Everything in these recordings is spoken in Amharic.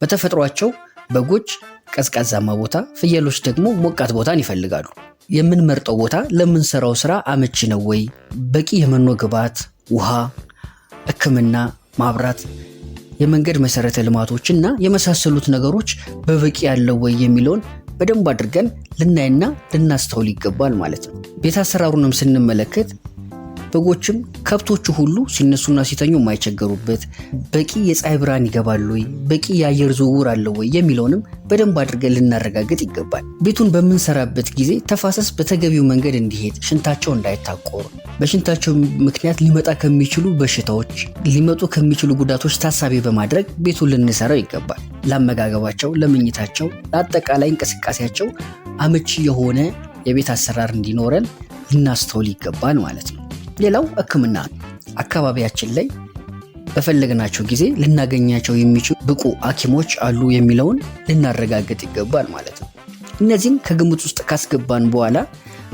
በተፈጥሯቸው በጎች ቀዝቃዛማ ቦታ፣ ፍየሎች ደግሞ ሞቃት ቦታን ይፈልጋሉ። የምንመርጠው ቦታ ለምንሰራው ስራ አመቺ ነው ወይ? በቂ የመኖ ግብዓት፣ ውሃ፣ ሕክምና፣ ማብራት፣ የመንገድ መሰረተ ልማቶችና የመሳሰሉት ነገሮች በበቂ ያለው ወይ የሚለውን በደንብ አድርገን ልናይና ልናስተውል ይገባል ማለት ነው። ቤት አሰራሩንም ስንመለከት በጎችም ከብቶቹ ሁሉ ሲነሱና ሲተኙ የማይቸገሩበት በቂ የፀሐይ ብርሃን ይገባል ወይ፣ በቂ የአየር ዝውውር አለው ወይ የሚለውንም በደንብ አድርገን ልናረጋግጥ ይገባል። ቤቱን በምንሰራበት ጊዜ ተፋሰስ በተገቢው መንገድ እንዲሄድ፣ ሽንታቸው እንዳይታቆር፣ በሽንታቸው ምክንያት ሊመጣ ከሚችሉ በሽታዎች፣ ሊመጡ ከሚችሉ ጉዳቶች ታሳቢ በማድረግ ቤቱን ልንሰራው ይገባል። ለአመጋገባቸው፣ ለመኝታቸው፣ ለአጠቃላይ እንቅስቃሴያቸው አመቺ የሆነ የቤት አሰራር እንዲኖረን ልናስተውል ይገባል ማለት ነው። ሌላው ሕክምና አካባቢያችን ላይ በፈለግናቸው ጊዜ ልናገኛቸው የሚችሉ ብቁ ሐኪሞች አሉ የሚለውን ልናረጋግጥ ይገባል ማለት ነው። እነዚህን ከግምት ውስጥ ካስገባን በኋላ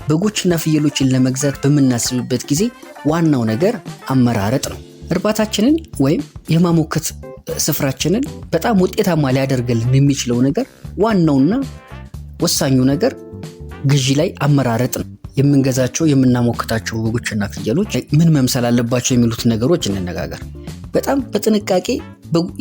በጎችና ፍየሎችን ለመግዛት በምናስብበት ጊዜ ዋናው ነገር አመራረጥ ነው። እርባታችንን ወይም የማሞከት ስፍራችንን በጣም ውጤታማ ሊያደርግልን የሚችለው ነገር ዋናውና ወሳኙ ነገር ግዢ ላይ አመራረጥ ነው። የምንገዛቸው የምናሞክታቸው በጎችና ፍየሎች ምን መምሰል አለባቸው የሚሉት ነገሮች እንነጋገር። በጣም በጥንቃቄ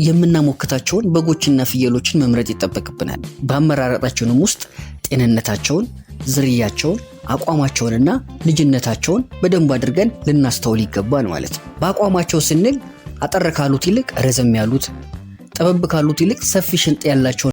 የምናሞክታቸውን በጎችና ፍየሎችን መምረጥ ይጠበቅብናል። በአመራረጣቸውም ውስጥ ጤንነታቸውን፣ ዝርያቸውን፣ አቋማቸውንና ልጅነታቸውን በደንብ አድርገን ልናስተውል ይገባል ማለት ነው። በአቋማቸው ስንል አጠር ካሉት ይልቅ ረዘም ያሉት፣ ጠበብ ካሉት ይልቅ ሰፊ ሽንጥ ያላቸው